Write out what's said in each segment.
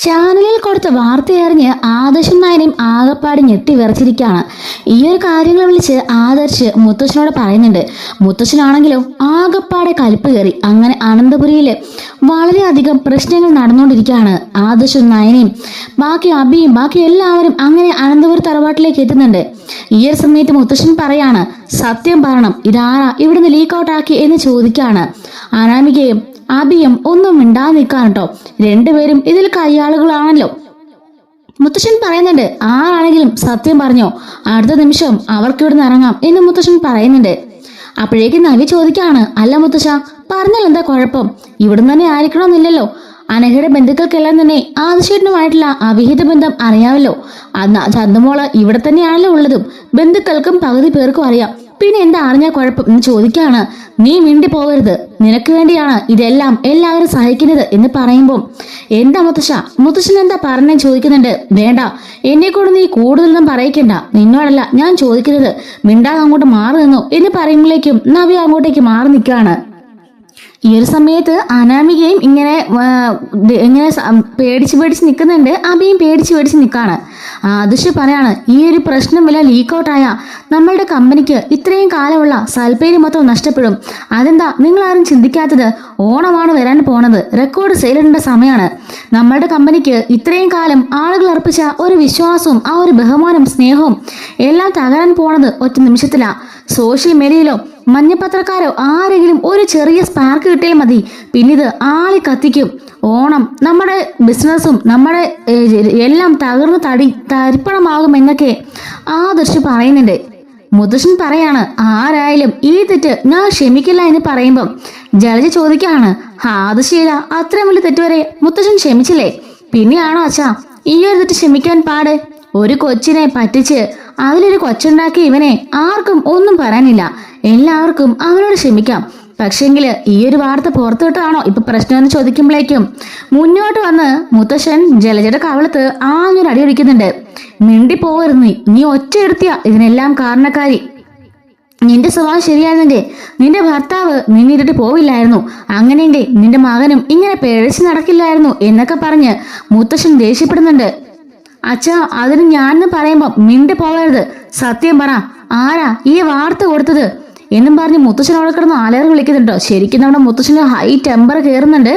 ചാനലിൽ കൊടുത്ത വാർത്തയറിഞ്ഞ് ആദർശും നയനയും ആകപ്പാടി ഞെട്ടി വിറച്ചിരിക്കുകയാണ്. ഈ ഒരു കാര്യങ്ങൾ വിളിച്ച് ആദർശ് മുത്തശ്ശനോട് പറയുന്നുണ്ട്. മുത്തശ്ശനാണെങ്കിലോ ആകപ്പാടെ കലിപ്പ് കയറി. അങ്ങനെ അനന്തപുരിയിൽ വളരെയധികം പ്രശ്നങ്ങൾ നടന്നുകൊണ്ടിരിക്കുകയാണ്. ആദർശും നയനയും ബാക്കി അബിയും ബാക്കി എല്ലാവരും അങ്ങനെ അനന്തപുരി തറവാട്ടിലേക്ക് എത്തുന്നുണ്ട്. ഈ ഒരു സമയത്ത് മുത്തശ്ശൻ പറയാണ്, സത്യം പറയണം, ഇതാരാ ഇവിടുന്ന് ലീക്ക് ഔട്ട് ആക്കി എന്ന് ചോദിക്കുകയാണ്. അനാമികയും അബിയും ഒന്നും മിണ്ടാതെ നിൽക്കാൻ കേട്ടോ. രണ്ടുപേരും ഇതിൽ കയ്യാളുകളാണല്ലോ. മുത്തശ്ശൻ പറയുന്നുണ്ട്, ആരാണെങ്കിലും സത്യം പറഞ്ഞോ, അടുത്ത നിമിഷം അവർക്ക് ഇവിടുന്ന് ഇറങ്ങാം എന്ന് മുത്തശ്ശൻ പറയുന്നുണ്ട്. അപ്പോഴേക്കും നവി ചോദിക്കാണ്, അല്ല മുത്തശ്ശ, പറഞ്ഞാൽ എന്താ കുഴപ്പം? ഇവിടുന്ന് തന്നെ ആയിരിക്കണമെന്നില്ലല്ലോ. അനഘയുടെ ബന്ധുക്കൾക്കെല്ലാം തന്നെ ആദർശേട്ടനുമായിട്ടുള്ള അവിഹിത ബന്ധം അറിയാമല്ലോ. ചന്തുമോള് ഇവിടെ തന്നെയാണല്ലോ ഉള്ളതും. ബന്ധുക്കൾക്കും പകുതി പേർക്കും അറിയാം. പിന്നെ എന്താ അറിഞ്ഞാൽ കുഴപ്പം എന്ന് ചോദിക്കാണ്. നീ മിണ്ടി പോകരുത്, നിനക്ക് വേണ്ടിയാണ് ഇതെല്ലാം എല്ലാവരും സഹിക്കുന്നത് എന്ന് പറയുമ്പോൾ എന്താ മുത്തശ്ശൻ എന്താ പറഞ്ഞേ ചോദിക്കുന്നുണ്ട്. വേണ്ട, എന്നെ കൊണ്ട് നീ കൂടുതലൊന്നും പറയിക്കണ്ട, നിന്നോടല്ല ഞാൻ ചോദിക്കുന്നത്, മിണ്ടാതെ അങ്ങോട്ട് മാറി നിന്നു എന്ന് പറയുമ്പോഴേക്കും നവി അങ്ങോട്ടേക്ക് മാറി നിൽക്കുകയാണ്. ഈ ഒരു സമയത്ത് അനാമികയും ഇങ്ങനെ പേടിച്ച് നിൽക്കുന്നുണ്ട്. അബിയും പേടിച്ച് നിൽക്കാണ്. ആദർശ് പറയാണ്, ഈ ഒരു പ്രശ്നം വല്ല ലീക്കൗട്ടായ നമ്മളുടെ കമ്പനിക്ക് ഇത്രയും കാലമുള്ള സൽപ്പേര് മൊത്തം നഷ്ടപ്പെടും. അതെന്താ നിങ്ങൾ ആരും ചിന്തിക്കാത്തത്? ഓണമാണ് വരാൻ പോണത്, റെക്കോർഡ് സെയിലിടേണ്ട സമയമാണ്. നമ്മളുടെ കമ്പനിക്ക് ഇത്രയും കാലം ആളുകൾ അർപ്പിച്ച ഒരു വിശ്വാസവും ആ ഒരു ബഹുമാനം സ്നേഹവും എല്ലാം തകരാൻ പോണത് ഒറ്റ നിമിഷത്തിലാ. സോഷ്യൽ മീഡിയയിലോ മഞ്ഞപ്പത്രക്കാരോ ആരെങ്കിലും ഒരു ചെറിയ സ്പാർക്ക് കിട്ടിയാൽ മതി, പിന്നിത് ആളി കത്തിക്കും. ഓണം നമ്മുടെ ബിസിനസ്സും നമ്മുടെ എല്ലാം തകർന്ന് തരിപ്പണമാകും എന്നൊക്കെ ആദർശ് പറയുന്നുണ്ട്. മുത്തശ്ശൻ പറയാണ്, ആരായാലും ഈ തെറ്റ് ഞാൻ ക്ഷമിക്കില്ല എന്ന് പറയുമ്പം ജലജ ചോദിക്കാണ്, ആദർശിയില്ല അത്രയും വലിയ തെറ്റ് വരെ മുത്തശ്ശൻ ക്ഷമിച്ചില്ലേ? പിന്നെയാണോ അച്ഛാ ഈ ഒരു തെറ്റ് ക്ഷമിക്കാൻ പാട്? ഒരു കൊച്ചിനെ പറ്റിച്ച് അതിലൊരു കൊച്ചുണ്ടാക്കി ഇവനെ ആർക്കും ഒന്നും പറയാനില്ല. എല്ലാവർക്കും അവനോട് ക്ഷമിക്കാം. പക്ഷെങ്കില് ഈ ഒരു വാർത്ത പുറത്തുവിട്ടതാണോ ഇപ്പൊ പ്രശ്നമെന്ന് ചോദിക്കുമ്പോഴേക്കും മുന്നോട്ട് വന്ന് മുത്തശ്ശൻ ജലജയുടെ കവളത്ത് ആഞ്ഞൊരു അടി അടിക്കുന്നുണ്ട്. മിണ്ടി പോകരുത്, നീ ഒറ്റ എടുത്തിയ ഇതിനെല്ലാം കാരണക്കാരി. നിന്റെ സ്വഭാവം ശരിയായിരുന്നെങ്കിൽ നിന്റെ ഭർത്താവ് നിന്നിട്ട് പോവില്ലായിരുന്നു. അങ്ങനെയെങ്കിൽ നിന്റെ മകനും ഇങ്ങനെ പിഴച്ച് നടക്കില്ലായിരുന്നു എന്നൊക്കെ പറഞ്ഞ് മുത്തശ്ശൻ ദേഷ്യപ്പെടുന്നുണ്ട്. അച്ഛാ, അതിന് ഞാൻ പറയുമ്പോ മിണ്ടി പോകരുത്, സത്യം പറ, ആരാ ഈ വാർത്ത കൊടുത്തത് എന്നും പറഞ്ഞ് മുത്തശ്ശൻ അവിടെ കിടന്ന് ആലേറി വിളിക്കുന്നുണ്ടോ. ശരിക്കും നമ്മുടെ മുത്തശ്ശന് ഹൈ ടെമ്പർ കയറുന്നുണ്ട്.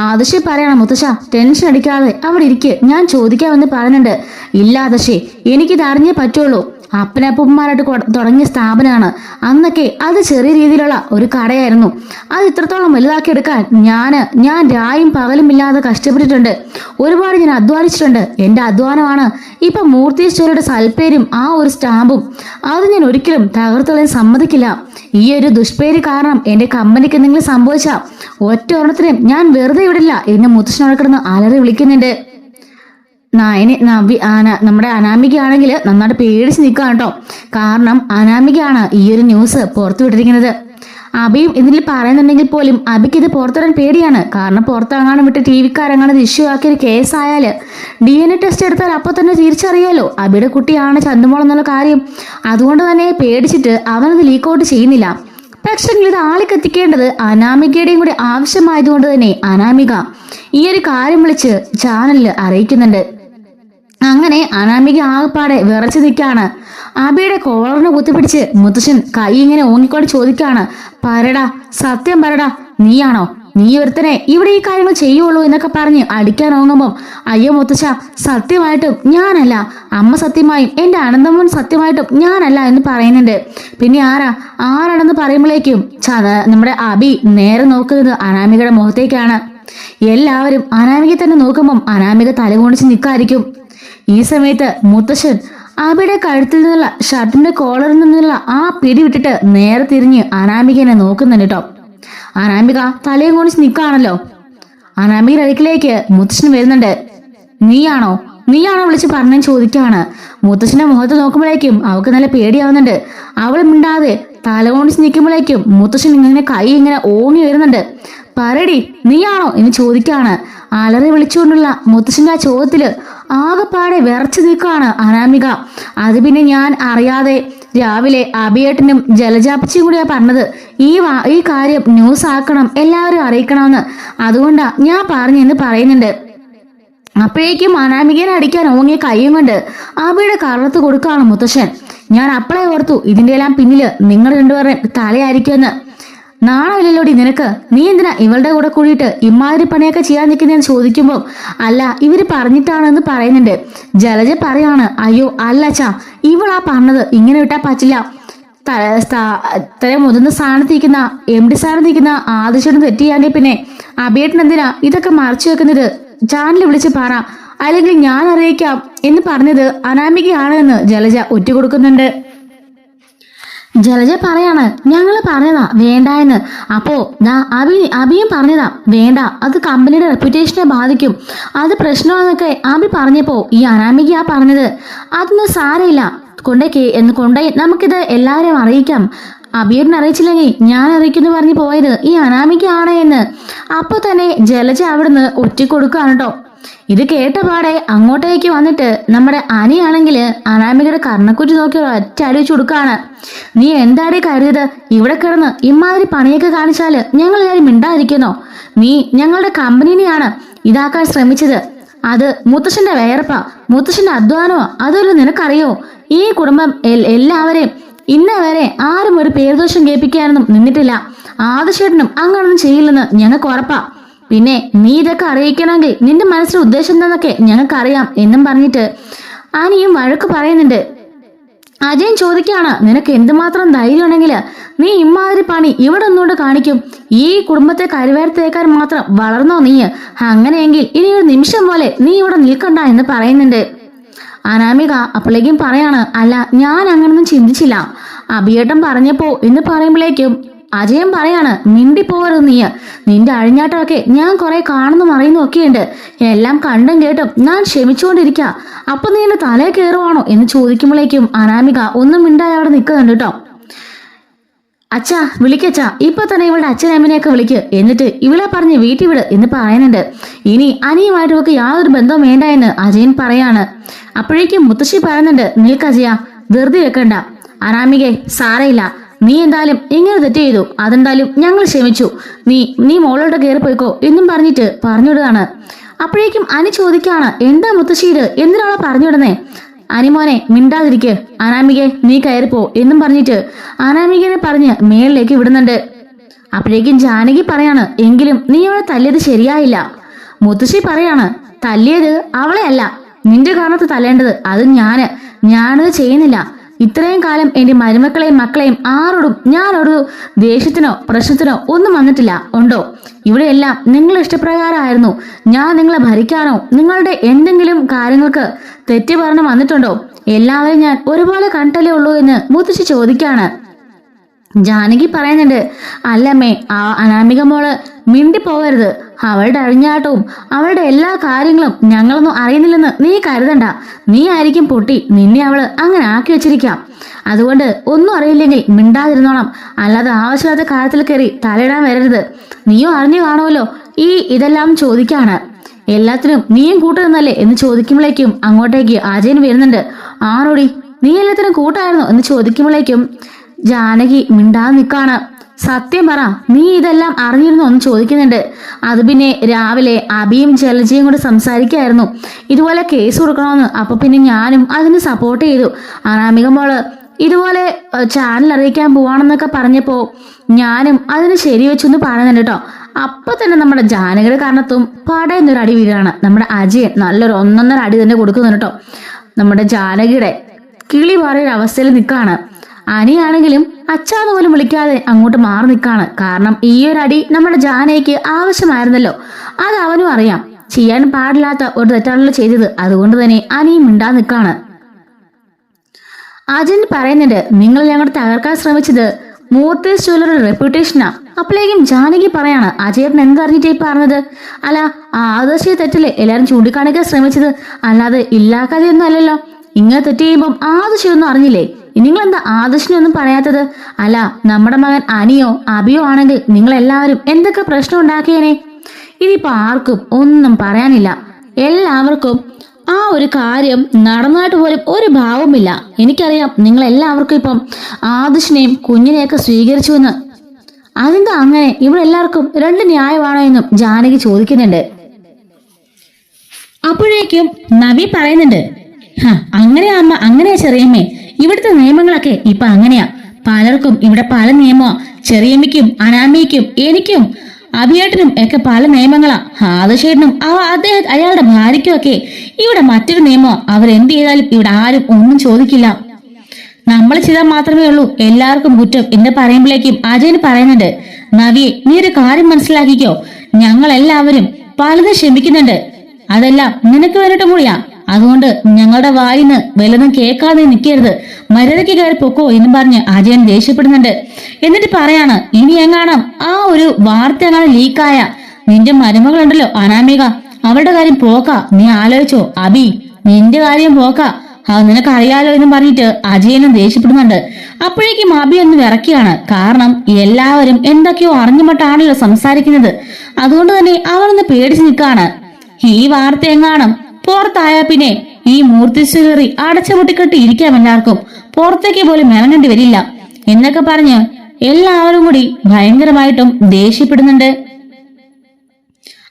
ആദർശി പറയണം, മുത്തശ്ശ ടെൻഷൻ അടിക്കാതെ അവിടെ ഇരിക്കുക, ഞാൻ ചോദിക്കാമെന്ന് പറയുന്നുണ്ട്. ഇല്ല ആദർശി, എനിക്കിത് അറിഞ്ഞേ പറ്റുള്ളൂ. അപ്പനപ്പന്മാരായിട്ട് തുടങ്ങിയ സ്ഥാപനമാണ്. അന്നൊക്കെ അത് ചെറിയ രീതിയിലുള്ള ഒരു കടയായിരുന്നു. അത് ഇത്രത്തോളം വലുതാക്കി എടുക്കാൻ ഞാൻ രായും പകലും ഇല്ലാതെ കഷ്ടപ്പെട്ടിട്ടുണ്ട്. ഒരുപാട് ഞാൻ അധ്വാനിച്ചിട്ടുണ്ട്. എൻ്റെ അധ്വാനമാണ് ഇപ്പൊ മൂർത്തീശ്വരയുടെ സൽപ്പേരും ആ ഒരു സ്റ്റാമ്പും. അത് ഞാൻ ഒരിക്കലും തകർത്തുകളയാൻ സമ്മതിക്കില്ല. ഈ ഒരു ദുഷ്പേര് കാരണം എൻ്റെ കമ്പനിക്ക് എന്തെങ്കിലും സംഭവിച്ചാൽ ഒറ്റ ഒരെണ്ണത്തിനും ഞാൻ വെറുതെ വിടില്ല എന്ന് മുത്തശ്ശനോട് കിടന്ന് അലറി വിളിക്കുന്നുണ്ട്. നമ്മുടെ അനാമികയാണെങ്കിൽ നന്നായിട്ട് പേടിച്ച് നിൽക്കുക കേട്ടോ. കാരണം അനാമികയാണ് ഈ ഒരു ന്യൂസ് പുറത്തു വിട്ടിരിക്കുന്നത്. അബിയും ഇതിൽ പറയുന്നുണ്ടെങ്കിൽ പോലും അബിക്ക് ഇത് പുറത്തിടാൻ പേടിയാണ്. കാരണം പുറത്തെങ്ങാനും വിട്ട് TV-ക്കാരെങ്ങാനും ഇത് ഇഷ്യൂ ആക്കിയൊരു കേസായാല് DNA ടെസ്റ്റ് എടുത്താൽ അപ്പോൾ തന്നെ തിരിച്ചറിയാലോ അബിയുടെ കുട്ടിയാണ് ചന്തുമോൾ എന്നുള്ള കാര്യം. അതുകൊണ്ട് തന്നെ പേടിച്ചിട്ട് അവനത് ലീക്ക് ഔട്ട് ചെയ്യുന്നില്ല. പക്ഷെ ഇത് ആളിക്കെത്തിക്കേണ്ടത് അനാമികയുടെയും കൂടി ആവശ്യമായതുകൊണ്ട് തന്നെ അനാമിക ഈ ഒരു കാര്യം വിളിച്ച് ചാനലിൽ അറിയിക്കുന്നുണ്ട്. അങ്ങനെ അനാമിക ആകപ്പാടെ വിറച്ചു നിൽക്കാണ്. അബിയുടെ കോളറിന് കുത്തിപ്പിടിച്ച് മുത്തശ്ശൻ കൈ ഇങ്ങനെ ഓങ്ങിക്കൊണ്ട് ചോദിക്കാണ്, പറടാ, സത്യം പറടാ, നീയാണോ? നീ ഒരുത്തനെ ഇവിടെ ഈ കാര്യങ്ങൾ ചെയ്യുള്ളൂ എന്നൊക്കെ പറഞ്ഞ് അടിക്കാൻ ഓങ്ങുമ്പോൾ അയ്യോ മുത്തശ്ശ, സത്യമായിട്ടും ഞാനല്ല, അമ്മ സത്യമായും എൻ്റെ അനന്തമോൻ സത്യമായിട്ടും ഞാനല്ല എന്ന് പറയുന്നുണ്ട്. പിന്നെ ആരാണെന്ന് പറയുമ്പോഴേക്കും നമ്മുടെ അബി നേരെ നോക്കുന്നത് അനാമികയുടെ മുഖത്തേക്കാണ്. എല്ലാവരും അനാമിക തന്നെ നോക്കുമ്പം അനാമിക തലകൊണിച്ച് നിൽക്കായിരിക്കും. ഈ സമയത്ത് മുത്തശ്ശൻ അബിയുടെ കഴുത്തിൽ നിന്നുള്ള ഷർട്ടിന്റെ കോളറിൽ നിന്നുള്ള ആ പിടി വിട്ടിട്ട് നേരെ തിരിഞ്ഞ് അനാമികനെ നോക്കുന്നുണ്ട് കേട്ടോ. അനാമിക തലയും കൊണിച്ച് നിൽക്കുകയാണല്ലോ. അനാമികയുടെ അടുക്കിലേക്ക് മുത്തശ്ശൻ വരുന്നുണ്ട്. നീയാണോ വിളിച്ച് പറഞ്ഞെന്ന് ചോദിക്കുകയാണ്. മുത്തശ്ശന്റെ മുഖത്ത് നോക്കുമ്പോഴേക്കും അവൾക്ക് നല്ല പേടിയാവുന്നുണ്ട്. അവൾ മിണ്ടാതെ തലകൊണിച്ച് നിൽക്കുമ്പോഴേക്കും മുത്തശ്ശൻ ഇങ്ങനെ കൈ ഇങ്ങനെ ഓങ്ങി വരുന്നുണ്ട്. പറയടി, നീയാണോ എന്ന് ചോദിക്കാണ്. അലറി വിളിച്ചുകൊണ്ടുള്ള മുത്തശ്ശന്റെ ആ ചോദ്യത്തില് ആകെപ്പാടെ വിറച്ചു നിൽക്കുകയാണ് അനാമിക. അത് പിന്നെ ഞാൻ അറിയാതെ രാവിലെ അഭിയേട്ടനും ജലജാപ്പച്ചിയും കൂടിയാ പറഞ്ഞത് ഈ കാര്യം ന്യൂസ് ആക്കണം, എല്ലാവരും അറിയിക്കണമെന്ന്. അതുകൊണ്ടാ ഞാൻ പറഞ്ഞെന്ന് പറയുന്നുണ്ട്. അപ്പോഴേക്കും അനാമികനെ അടിക്കാൻ ഓങ്ങിയ കൈയും കൊണ്ട് അബിയുടെ കറുത്ത് കൊടുക്കുകയാണ് മുത്തശ്ശൻ. ഞാൻ അപ്പളെ ഓർത്തു ഇതിന്റെ എല്ലാം പിന്നില് നിങ്ങൾ രണ്ടുപേരും തലയായിരിക്കുമെന്ന്. നാണമില്ലല്ലോടി നിനക്ക്? നീ എന്തിനാ ഇവളുടെ കൂടെ കൂടിയിട്ട് ഇമാതിരി പണിയൊക്കെ ചെയ്യാൻ നിൽക്കുന്നതെന്ന് ചോദിക്കുമ്പോൾ അല്ല ഇവര് പറഞ്ഞിട്ടാണെന്ന് പറയുന്നുണ്ട്. ജലജ പറയാണ്, അയ്യോ അല്ല അച്ഛാ, ഇവളാ പറഞ്ഞത്, ഇങ്ങനെ വിട്ടാ പറ്റില്ല. ഇത്രയും മുതിർന്ന സ്ഥാനത്തിരിക്കുന്ന MD സ്ഥാനത്തിരിക്കുന്ന ആദിശ്വരൻ തെറ്റ് ചെയ്യാണ്ട് പിന്നെ അബിയേട്ടൻ എന്തിനാ ഇതൊക്കെ മറച്ചു വെക്കുന്നത്? ചാനൽ വിളിച്ച് പറ, അല്ലെങ്കിൽ ഞാൻ അറിയിക്കാം എന്ന് പറഞ്ഞത് അനാമികയാണ് എന്ന് ജലജ ഒറ്റുകൊടുക്കുന്നുണ്ട്. ജലജ പറയാണ്, ഞങ്ങള് പറഞ്ഞതാ വേണ്ട എന്ന്. അപ്പോ അബിയും പറഞ്ഞതാ വേണ്ട, അത് കമ്പനിയുടെ റെപ്യൂട്ടേഷനെ ബാധിക്കും, അത് പ്രശ്നമാണെന്നൊക്കെ അബി പറഞ്ഞപ്പോ ഈ അനാമികയാ പറഞ്ഞത് അതൊന്നും സാരമില്ല, കൊണ്ടേ നമുക്കിത് എല്ലാവരെയും അറിയിക്കാം, അബിയേട്ടനെ അറിയിച്ചില്ലെങ്കിൽ ഞാൻ അറിയിക്കുന്നു പറഞ്ഞു പോയത് ഈ അനാമികയാണ് എന്ന്. അപ്പൊ തന്നെ ജലജ അവിടുന്ന് ഒറ്റിക്കൊടുക്കുകയാണ് കേട്ടോ. ഇത് കേട്ട പാടെ അങ്ങോട്ടേക്ക് വന്നിട്ട് നമ്മുടെ അനിയാണെങ്കിൽ അനാമികയുടെ കർണക്കുറ്റി നോക്കി ഒറ്റ അടിച്ചു കൊടുക്കുകയാണ്. നീ എന്താടി കരുതിയത്? ഇവിടെ കിടന്ന് ഇമാതിരി പണിയൊക്കെ കാണിച്ചാല് ഞങ്ങൾ എല്ലാവരും മിണ്ടാതിരിക്കുന്നോ? നീ ഞങ്ങളുടെ കമ്പനിനെയാണ് ഇതാക്കാൻ ശ്രമിച്ചത്. അത് മുത്തശ്ശന്റെ വേർപ്പാ, മുത്തശ്ശന്റെ അധ്വാനമോ? അതുമല്ലോ നിനക്കറിയോ? ഈ കുടുംബം എല്ലാവരെയും ഇന്നേ വരെ ആരും ഒരു പേരുദോഷം കേൾപ്പിക്കാനൊന്നും നിന്നിട്ടില്ല. ആദിശ്യേട്ടനും അങ്ങനൊന്നും ചെയ്യില്ലെന്ന് ഞങ്ങൾക്ക് ഉറപ്പാ. പിന്നെ നീ ഇതൊക്കെ അറിയിക്കണമെങ്കിൽ നിന്റെ മനസ്സിലെ ഉദ്ദേശം എന്താന്നൊക്കെ ഞങ്ങൾക്കറിയാം എന്നും പറഞ്ഞിട്ട് അനിയും വഴക്ക് പറയുന്നുണ്ട്. അജയൻ ചോദിക്കാണ്, നിനക്ക് എന്തുമാത്രം ധൈര്യം ഉണ്ടെങ്കിൽ നീ ഇമാതിരി പണി ഇവിടെ ഒന്നുകൊണ്ട് കാണിക്കും? ഈ കുടുംബത്തെ കരുവേർത്തേക്കാൻ മാത്രം വളർന്നോ നീ? അങ്ങനെയെങ്കിൽ ഇനി ഒരു നിമിഷം പോലെ നീ ഇവിടെ നിൽക്കണ്ട എന്ന് പറയുന്നുണ്ട്. അനാമിക അപ്പോഴേക്കും പറയാണ്, അല്ല ഞാൻ അങ്ങനൊന്നും ചിന്തിച്ചില്ല, അബിയേട്ടൻ പറഞ്ഞപ്പോ എന്ന് പറയുമ്പോഴേക്കും അജയൻ പറയാണ്, മിണ്ടിപ്പോവരുത് നീ, നിന്റെ അഴിഞ്ഞാട്ടമൊക്കെ ഞാൻ കുറെ കാണുന്നു അറിയുന്നു ഒക്കെയുണ്ട്, എല്ലാം കണ്ടും കേട്ടും ഞാൻ ക്ഷമിച്ചുകൊണ്ടിരിക്ക, അപ്പൊ നീ എന്റെ തലേ കയറുവാണോ എന്ന് ചോദിക്കുമ്പോഴേക്കും അനാമിക ഒന്നും മിണ്ടായി അവിടെ നിൽക്കുന്നുണ്ട് കേട്ടോ. അച്ഛാ വിളിക്കച്ചാ, ഇപ്പൊ തന്നെ ഇവളുടെ അച്ഛനമ്മനെയൊക്കെ വിളിക്ക്, എന്നിട്ട് ഇവളെ പറഞ്ഞ് വീട്ടിൽ വിട് എന്ന് പറയുന്നുണ്ട്. ഇനി അനിയുമായിട്ടുമൊക്കെ യാതൊരു ബന്ധവും വേണ്ട എന്ന് അജയൻ പറയാണ്. അപ്പോഴേക്കും മുത്തശ്ശി പറയുന്നുണ്ട്, നിൽക്കജയ ധൃതി വെക്കണ്ട, അനാമികെ സാരയില്ല, നീ എന്തായാലും ഇങ്ങനെ തെറ്റ് ചെയ്തു, അതെന്തായാലും ഞങ്ങൾ ക്ഷമിച്ചു, നീ മോളോട് കയറി പോയിക്കോ എന്നും പറഞ്ഞിട്ട് പറഞ്ഞുവിടുകയാണ്. അപ്പോഴേക്കും അനി ചോദിക്കാണ്, എന്താ മുത്തശ്ശീര് എന്തിനാണോ പറഞ്ഞുവിടുന്നേ? അനിമോനെ മിണ്ടാതിരിക്ക്, അനാമികെ നീ കയറിപ്പോ എന്നും പറഞ്ഞിട്ട് അനാമികനെ പറഞ്ഞ് മേളിലേക്ക് വിടുന്നുണ്ട്. അപ്പോഴേക്കും ജാനകി പറയാണ്, എങ്കിലും നീ അവളെ തല്ലിയത് ശരിയായില്ല. മുത്തശ്ശി പറയാണ്, തല്ലിയത് അവളെ അല്ല, നിന്റെ കാരണത്ത് തല്ലേണ്ടത് അത് ഞാനത് ചെയ്യുന്നില്ല. ഇത്രയും കാലം എന്റെ മരുമക്കളെയും മക്കളെയും ആരോടും ഞാനൊരു ദേഷ്യത്തിനോ പ്രശ്നത്തിനോ ഒന്നും വന്നിട്ടില്ല ഉണ്ടോ? ഇവിടെയെല്ലാം നിങ്ങളുടെ ഇഷ്ടപ്രകാരമായിരുന്നു. ഞാൻ നിങ്ങളെ ഭരിക്കാനോ നിങ്ങളുടെ എന്തെങ്കിലും കാര്യങ്ങൾക്ക് തെറ്റ് പറഞ്ഞു വന്നിട്ടുണ്ടോ? എല്ലാവരും ഞാൻ ഒരുപോലെ കണ്ടല്ലേ ഉള്ളൂ എന്ന് മുത്തശ്ശി ചോദിക്കാണ്. ജാനകി പറയുന്നുണ്ട്, അല്ലമ്മേ, അനാമിക മോള് മിണ്ടിപ്പോകരുത്, അവളുടെ അഴിഞ്ഞാട്ടവും അവളുടെ എല്ലാ കാര്യങ്ങളും ഞങ്ങളൊന്നും അറിയുന്നില്ലെന്ന് നീ കരുതണ്ട. നീ ആയിരിക്കും പൊട്ടി, നിന്നെ അവള് അങ്ങനെ ആക്കി വെച്ചിരിക്കാം. അതുകൊണ്ട് ഒന്നും അറിയില്ലെങ്കിൽ മിണ്ടാതിരുന്നോണം, അല്ലാതെ ആവശ്യമില്ലാത്ത കാര്യത്തിൽ കയറി തലയിടാൻ വരരുത്. നീയും അറിഞ്ഞു കാണുമല്ലോ ഇതെല്ലാം ചോദിക്കാണ്. എല്ലാത്തിനും നീയും കൂട്ടുനിന്നല്ലേ എന്ന് ചോദിക്കുമ്പോഴേക്കും അങ്ങോട്ടേക്ക് അജയൻ വരുന്നുണ്ട്. ആരോടി നീ എല്ലാത്തിനും കൂട്ടായിരുന്നു എന്ന് ചോദിക്കുമ്പോഴേക്കും ജാനകി മിണ്ടാതെ നിൽക്കാണ്. സത്യം പറ, നീ ഇതെല്ലാം അറിഞ്ഞിരുന്നു എന്ന് ചോദിക്കുന്നുണ്ട്. അത് പിന്നെ രാവിലെ അബിയും ജലജയും കൂടെ സംസാരിക്കായിരുന്നു ഇതുപോലെ കേസ് കൊടുക്കണമെന്ന്. അപ്പൊ പിന്നെ ഞാനും അതിന് സപ്പോർട്ട് ചെയ്തു. അനാമിക മോള് ഇതുപോലെ ചാനൽ അറിയിക്കാൻ പോവാണെന്നൊക്കെ പറഞ്ഞപ്പോ ഞാനും അതിന് ശരിവെച്ചെന്ന് പറയുന്നുണ്ട് കേട്ടോ. അപ്പൊ തന്നെ നമ്മുടെ ജാനകിയുടെ കാരണത്തും പടയെന്നൊരു അടി വീഴാണ്. നമ്മുടെ അജയൻ നല്ലൊരു ഒന്നൊന്നര അടി തന്നെ കൊടുക്കുന്നുണ്ട് കേട്ടോ. നമ്മുടെ ജാനകിയുടെ കിളി പാറിയൊരു അവസ്ഥയിൽ നിൽക്കാണ്. അനിയാണെങ്കിലും അച്ഛാന്ന് പോലും വിളിക്കാതെ അങ്ങോട്ട് മാറി നിൽക്കാണ്. കാരണം ഈ ഒരു അടി നമ്മുടെ ജാനകിക്ക് ആവശ്യമായിരുന്നല്ലോ, അത് അവനും അറിയാം. ചെയ്യാൻ പാടില്ലാത്ത ഒരു തെറ്റാണല്ലോ ചെയ്തത്. അതുകൊണ്ട് തന്നെ അനിയും മിണ്ടാ നിൽക്കാണ്. അജയൻ പറയുന്നുണ്ട്, നിങ്ങൾ ഞങ്ങളുടെ തകർക്കാൻ ശ്രമിച്ചത് മൂർത്തീസ് ജ്വല്ലറിയുടെ റെപ്യൂട്ടേഷനാ. അപ്പോഴേക്കും ജാനകി പറയാണ്, അജയൻ എന്തറിഞ്ഞിട്ടേ പറഞ്ഞത്? അല്ല ആദർശീയ തെറ്റല്ലേ എല്ലാരും ചൂണ്ടിക്കാണിക്കാൻ ശ്രമിച്ചത്, അല്ലാതെ ഇല്ലാക്കാതെയൊന്നും അല്ലല്ലോ. ഇങ്ങനെ തെറ്റ് ചെയ്യുമ്പം ആദർശയൊന്നും അറിഞ്ഞില്ലേ? നിങ്ങളെന്താ ആദർശിനൊന്നും പറയാത്തത്? അല്ല നമ്മുടെ മകൻ അനിയോ അബിയോ ആണെങ്കിൽ നിങ്ങളെല്ലാവരും എന്തൊക്കെ പ്രശ്നം ഉണ്ടാക്കിയേനെ. ഇതിപ്പോ ആർക്കും ഒന്നും പറയാനില്ല. എല്ലാവർക്കും ആ ഒരു കാര്യം നടന്നതായിട്ട് പോലും ഒരു ഭാവമില്ല. എനിക്കറിയാം നിങ്ങളെല്ലാവർക്കും ഇപ്പം ആദർശിനെയും കുഞ്ഞിനെയൊക്കെ സ്വീകരിച്ചുവെന്ന്. അതെന്താ അങ്ങനെ? ഇവിടെ എല്ലാവർക്കും രണ്ട് ന്യായമാണോ എന്നും ജാനകി ചോദിക്കുന്നുണ്ട്. അപ്പോഴേക്കും നവി പറയുന്നുണ്ട്, അങ്ങനെയാ അമ്മ, അങ്ങനെയാ ചെറിയമ്മേ, ഇവിടുത്തെ നിയമങ്ങളൊക്കെ ഇപ്പൊ അങ്ങനെയാ. പലർക്കും ഇവിടെ പല നിയമമാ. ചെറിയമ്മയ്ക്കും അനാമിക്കും എനിക്കും അഭിയേട്ടനും ഒക്കെ പല നിയമങ്ങളാ. ആദശേട്ടനും അയാളുടെ ഭാര്യയ്ക്കും ഒക്കെ ഇവിടെ മറ്റൊരു നിയമമാ. അവരെന്ത് ചെയ്താലും ഇവിടെ ആരും ഒന്നും ചോദിക്കില്ല. നമ്മൾ ചെയ്താൽ മാത്രമേ ഉള്ളൂ എല്ലാവർക്കും കുറ്റം എന്ന് പറയുമ്പോഴേക്കും അജയന് പറയുന്നുണ്ട്, നവിയെ നീ ഒരു കാര്യം മനസ്സിലാക്കിക്കോ, ഞങ്ങൾ എല്ലാവരും പലതും ക്ഷമിക്കുന്നുണ്ട്. അതെല്ലാം നിനക്ക് വേണ്ടിട്ട് കൂടിയാ. അതുകൊണ്ട് ഞങ്ങളുടെ വായിന്ന് വല്ലതും കേൾക്കാതെ നിൽക്കരുത്, മര്യാദയ്ക്ക് കയറി പൊക്കോ എന്ന് പറഞ്ഞ് അജയൻ ദേഷ്യപ്പെടുന്നുണ്ട്. എന്നിട്ട് പറയാണ്, ഇനി എങ്ങാണം ആ ഒരു വാർത്ത എങ്ങാനും ലീക്കായ നിന്റെ മരുമകളുണ്ടല്ലോ അനാമിക, അവളുടെ കാര്യം പോക്കാ. നീ ആലോചിച്ചോ അബി, നിന്റെ കാര്യം പോക്കാ. നിനക്കറിയാലോ എന്ന് പറഞ്ഞിട്ട് അജയനും ദേഷ്യപ്പെടുന്നുണ്ട്. അപ്പോഴേക്കും അബി ഒന്ന് വിറക്കുകയാണ്. കാരണം എല്ലാവരും എന്തൊക്കെയോ അറിഞ്ഞുമട്ടാണല്ലോ സംസാരിക്കുന്നത്. അതുകൊണ്ട് തന്നെ അവളൊന്ന് പേടിച്ചു നിൽക്കാണ്. ഈ വാർത്ത എങ്ങാണം പുറത്തായ പിന്നെ ഈ മൂർത്തിശ്വരി അടച്ചുപൊട്ടിക്കെട്ടി ഇരിക്കാം, എല്ലാവർക്കും പുറത്തേക്ക് പോലും ഇറങ്ങേണ്ടി വരില്ല എന്നൊക്കെ പറഞ്ഞ് എല്ലാവരും കൂടി ഭയങ്കരമായിട്ടും ദേഷ്യപ്പെടുന്നുണ്ട്.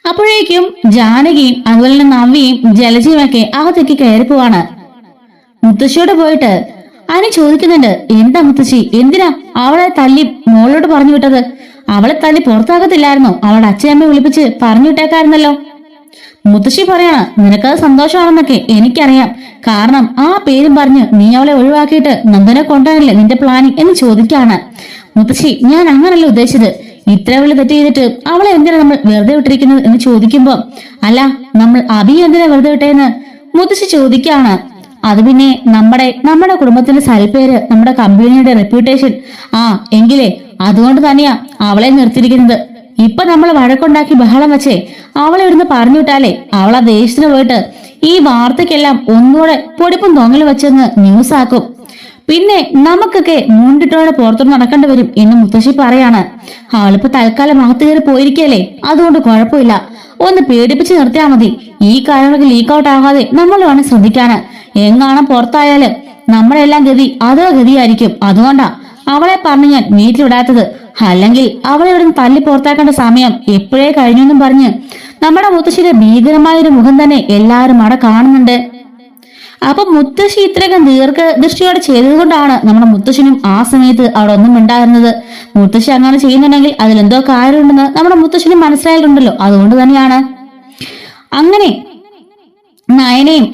അപ്പോഴേക്കും ജാനകിയും അതുപോലെ തന്നെ നവ്യയും ജലജയും ഒക്കെ അകത്തേക്ക് കയറി പോവാണ്. മുത്തശ്ശിയോട് പോയിട്ട് അതിന് ചോദിക്കുന്നുണ്ട്, എന്താ മുത്തശ്ശി, എന്തിനാ അവളെ തല്ലി മോളോട് പറഞ്ഞു വിട്ടത്? അവളെ തല്ലി പുറത്താകത്തില്ലായിരുന്നോ? അവളുടെ അച്ഛനമ്മയെ വിളിപ്പിച്ച് പറഞ്ഞു വിട്ടേക്കായിരുന്നല്ലോ. മുത്തശ്ശി പറയാണ്, നിനക്കത് സന്തോഷമാണെന്നൊക്കെ എനിക്കറിയാം. കാരണം ആ പേരും പറഞ്ഞ് നീ അവളെ ഒഴിവാക്കിയിട്ട് നന്ദനെ കൊണ്ടാണല്ലേ നിന്റെ പ്ലാനിങ് എന്ന് ചോദിക്കാണ്. മുത്തശ്ശി, ഞാൻ അങ്ങനല്ല ഉദ്ദേശിച്ചത്. ഇത്ര വലിയ തെറ്റ് ചെയ്തിട്ട് അവളെ എന്തിനാ നമ്മൾ വെറുതെ വിട്ടിരിക്കുന്നത് എന്ന് ചോദിക്കുമ്പോ, അല്ല നമ്മൾ അബി എന്തിനാ വെറുതെ വിട്ടേന്ന് മുത്തശ്ശി ചോദിക്കാണ്. അത് പിന്നെ നമ്മുടെ കുടുംബത്തിന്റെ സൽപ്പേര്, നമ്മുടെ കമ്പനിയുടെ റെപ്യൂട്ടേഷൻ, എങ്കിലേ അതുകൊണ്ട് തന്നെയാ അവളെ നിർത്തിയിരിക്കുന്നത്. ഇപ്പൊ നമ്മൾ വഴക്കുണ്ടാക്കി ബഹളം വെച്ചേ അവളെ ഇവിടുന്ന് പറഞ്ഞു വിട്ടാലേ അവളാ ദേശത്തിന് പോയിട്ട് ഈ വാർത്തക്കെല്ലാം ഒന്നുകൂടെ പൊടിപ്പും തൊങ്ങൽ വെച്ചെന്ന് ന്യൂസ് ആക്കും. പിന്നെ നമുക്കൊക്കെ മുണ്ടിട്ടോടെ പുറത്തോട്ട് നടക്കേണ്ടി വരും എന്ന് മുത്തശ്ശി പറയാണ്. അവളിപ്പോ തൽക്കാലം അകത്ത് കയറി പോയിരിക്കല്ലേ, അതുകൊണ്ട് കുഴപ്പമില്ല. ഒന്ന് പേടിപ്പിച്ച് നിർത്തിയാൽ മതി. ഈ കാര്യങ്ങളൊക്കെ ലീക്ക് ഔട്ട് ആകാതെ നമ്മൾ വേണം ശ്രദ്ധിക്കാന്. എങ്ങാണം പുറത്തായാല് നമ്മളെല്ലാം ഗതി അതോ ഗതിയായിരിക്കും. അതുകൊണ്ടാ അവളെ പറഞ്ഞ് ഞാൻ വീട്ടിലിടാത്തത്. അല്ലെങ്കിൽ അവളെ ഇവിടുന്ന് തല്ലി പുറത്താക്കേണ്ട സമയം എപ്പോഴേ കഴിഞ്ഞു എന്നും പറഞ്ഞ് നമ്മുടെ മുത്തശ്ശിയുടെ ഭീകരമായൊരു മുഖം തന്നെ എല്ലാവരും അവിടെ കാണുന്നുണ്ട്. അപ്പൊ മുത്തശ്ശി ഇത്രയൊക്കെ ദീർഘദൃഷ്ടിയോടെ ചെയ്തതുകൊണ്ടാണ് നമ്മുടെ മുത്തശ്ശനും ആ സമയത്ത് അവിടെ ഒന്നും ഉണ്ടായിരുന്നത്. മുത്തശ്ശി അങ്ങനെ ചെയ്യുന്നുണ്ടെങ്കിൽ അതിലെന്തോ കാര്യമുണ്ടെന്ന് നമ്മുടെ മുത്തശ്ശനും മനസ്സിലായിട്ടുണ്ടല്ലോ. അതുകൊണ്ട് തന്നെയാണ് അങ്ങനെ നയനയും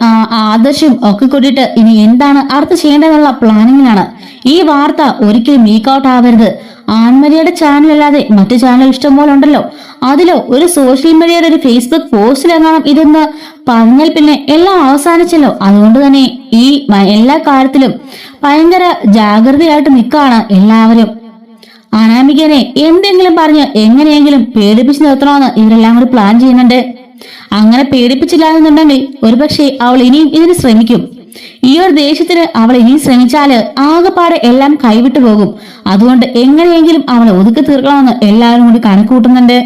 ആദർശും ഒക്കെ കൂട്ടിയിട്ട് ഇനി എന്താണ് അടുത്ത് ചെയ്യേണ്ടതെന്നുള്ള പ്ലാനിങ്ങിലാണ്. ഈ വാർത്ത ഒരിക്കലും ലീക്ക് ഔട്ട് ആവരുത്. ആൺമരിയുടെ ചാനൽ അല്ലാതെ മറ്റു ചാനൽ ഇഷ്ടംപോലെ ഉണ്ടല്ലോ. അതിലോ ഒരു സോഷ്യൽ മീഡിയയുടെ ഒരു ഫേസ്ബുക്ക് പോസ്റ്റിലെങ്ങാനും ഇതെന്ന് പറഞ്ഞാൽ പിന്നെ എല്ലാം അവസാനിച്ചല്ലോ. അതുകൊണ്ട് തന്നെ ഈ എല്ലാ കാര്യത്തിലും ഭയങ്കര ജാഗ്രതയായിട്ട് നിൽക്കുകയാണ് എല്ലാവരും. അനാമികനെ എന്തെങ്കിലും പറഞ്ഞ് എങ്ങനെയെങ്കിലും പേടിപ്പിച്ച് നിർത്തണമെന്ന് ഇവരെല്ലാം കൂടി പ്ലാൻ ചെയ്യുന്നുണ്ട്. അങ്ങനെ പേടിപ്പിച്ചില്ല എന്നുണ്ടെങ്കിൽ ഒരുപക്ഷെ അവൾ ഇനിയും ഇതിന് ശ്രമിക്കും. ഈ ഒരു ദേഷ്യത്തിന് അവൾ ഇനിയും ശ്രമിച്ചാല് ആകെപ്പാടെ എല്ലാം കൈവിട്ടു പോകും. അതുകൊണ്ട് എങ്ങനെയെങ്കിലും അവളെ ഒതുക്കി തീർക്കണമെന്ന് എല്ലാവരും കൂടി കണക്കുകൂട്ടുന്നുണ്ട്.